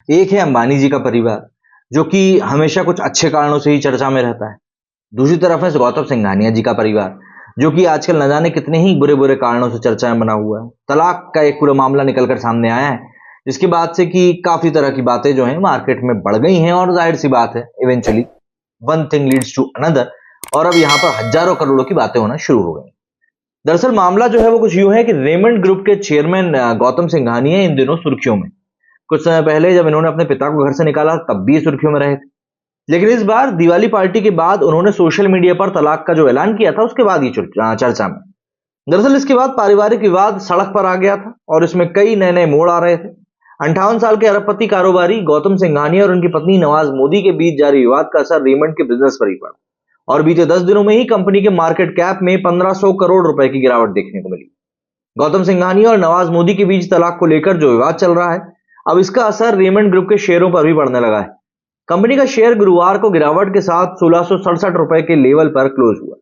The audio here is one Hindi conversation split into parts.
एक है अंबानी जी का परिवार, जो कि हमेशा कुछ अच्छे कारणों से ही चर्चा में रहता है। दूसरी तरफ है गौतम सिंघानिया जी का परिवार, जो कि आजकल न जाने कितने ही बुरे बुरे कारणों से चर्चा में बना हुआ है। तलाक का एक पूरा मामला निकलकर सामने आया है, जिसके बाद से कि काफी तरह की बातें जो हैं मार्केट में बढ़ गई हैं, और जाहिर सी बात है eventually one thing leads to another, और अब यहाँ पर हजारों करोड़ों की बातें होना शुरू हो गई। दरअसल मामला जो है वो कुछ यूं है कि रेमंड ग्रुप के चेयरमैन गौतम सिंघानिया इन दिनों सुर्खियों में। कुछ समय पहले जब इन्होंने अपने पिता को घर से निकाला तब भी ये सुर्खियों में रहे थे, लेकिन इस बार दिवाली पार्टी के बाद उन्होंने सोशल मीडिया पर तलाक का जो ऐलान किया था उसके बाद ही चर्चा में। दरअसल इसके बाद पारिवारिक विवाद सड़क पर आ गया था, और इसमें कई नए नए मोड़ आ रहे थे। 58 साल के अरबपति कारोबारी गौतम सिंघानिया और उनकी पत्नी नवाज मोदी के बीच जारी विवाद का असर रेमंड के बिजनेस पर ही पड़ा, और बीते 10 दिनों में ही कंपनी के मार्केट कैप में 1500 करोड़ रुपए की गिरावट देखने को मिली। गौतम सिंघानिया और नवाज मोदी के बीच तलाक को लेकर जो विवाद चल रहा है, अब इसका असर रेमंड ग्रुप के शेयरों पर भी पड़ने लगा है। कंपनी का शेयर गुरुवार को गिरावट के साथ 1667 रुपए के लेवल पर क्लोज हुआ।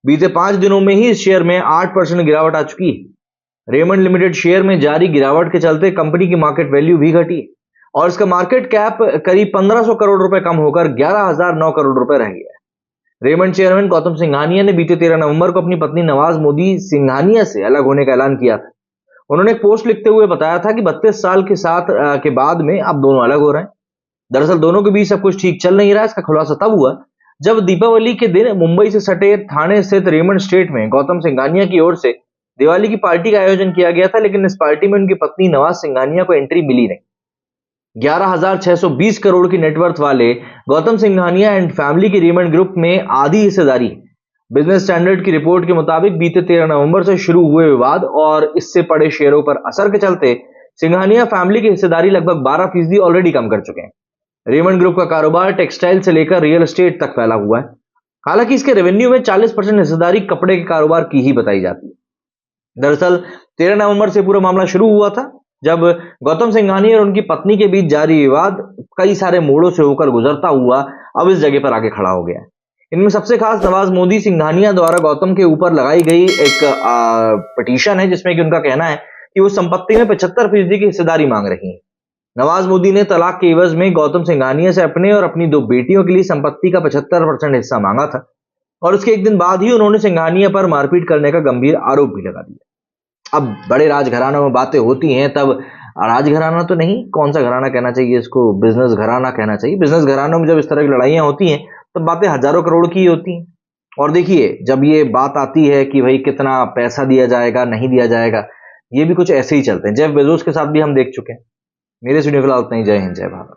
बीते 5 दिनों में ही इस शेयर में 8% गिरावट आ चुकी है। रेमंड लिमिटेड शेयर में जारी गिरावट के चलते कंपनी की मार्केट वैल्यू भी घटी है, और इसका मार्केट कैप करीब 1500 करोड़ रुपए कम होकर 11,009 करोड़ रुपए रह गया है। रेमंड चेयरमैन गौतम सिंघानिया ने बीते 13 नवंबर को अपनी पत्नी नवाज मोदी सिंघानिया से अलग होने का ऐलान किया था। उन्होंने एक पोस्ट लिखते हुए बताया था कि 32 साल के साथ के बाद में अब दोनों अलग हो रहे हैं। दरअसल दोनों के बीच सब कुछ ठीक चल नहीं रहा। इसका खुलासा तब हुआ जब दीपावली के दिन मुंबई से सटे थाने स्थित रेमंड स्टेट में गौतम सिंघानिया की ओर से दिवाली की पार्टी का आयोजन किया गया था, लेकिन इस पार्टी में उनकी पत्नी नवाज सिंघानिया को एंट्री मिली नहीं। 11,620 करोड़ की नेटवर्थ वाले गौतम सिंघानिया एंड फैमिली की रेमंड ग्रुप में आधी हिस्सेदारी है। बिजनेस स्टैंडर्ड की रिपोर्ट के मुताबिक बीते 13 नवंबर से शुरू हुए विवाद और इससे पड़े शेयरों पर असर के चलते सिंघानिया फैमिली की हिस्सेदारी लगभग 12% ऑलरेडी कम कर चुके हैं। रेमंड ग्रुप का कारोबार टेक्सटाइल से लेकर रियल एस्टेट तक फैला हुआ है। हालांकि इसके रेवेन्यू में 40% हिस्सेदारी कपड़े के कारोबार की ही बताई जाती है। दरअसल 13 नवंबर से पूरा मामला शुरू हुआ था, जब गौतम सिंघानिया और उनकी पत्नी के बीच जारी विवाद कई सारे मोड़ों से होकर गुजरता हुआ अब इस जगह पर आके खड़ा हो गया है। इनमें सबसे खास नवाज मोदी सिंघानिया द्वारा गौतम के ऊपर लगाई गई एक पिटीशन है, जिसमें कि उनका कहना है कि वो संपत्ति में 75% की हिस्सेदारी मांग रही है। नवाज मोदी ने तलाक के एवज में गौतम सिंघानिया से अपने और अपनी 2 बेटियों के लिए संपत्ति का 75% हिस्सा मांगा था, और उसके एक दिन बाद ही उन्होंने सिंघानिया पर मारपीट करने का गंभीर आरोप भी लगा दिया। अब बड़े राजघरानों में बातें होती हैं, तब राजघराना तो नहीं, कौन सा घराना कहना चाहिए इसको, बिजनेस घराना कहना चाहिए। बिजनेस घरानों में जब इस तरह की लड़ाइयां होती हैं तब बातें हजारों करोड़ की होती हैं। और देखिए, जब ये बात आती है कि भाई कितना पैसा दिया जाएगा नहीं दिया जाएगा, ये भी कुछ ऐसे ही चलते हैं। जेफ बेजोस के साथ भी हम देख चुके हैं। मेरे स्टूडियो फिलहाल उतना ही। जय हिंद, जय भारत।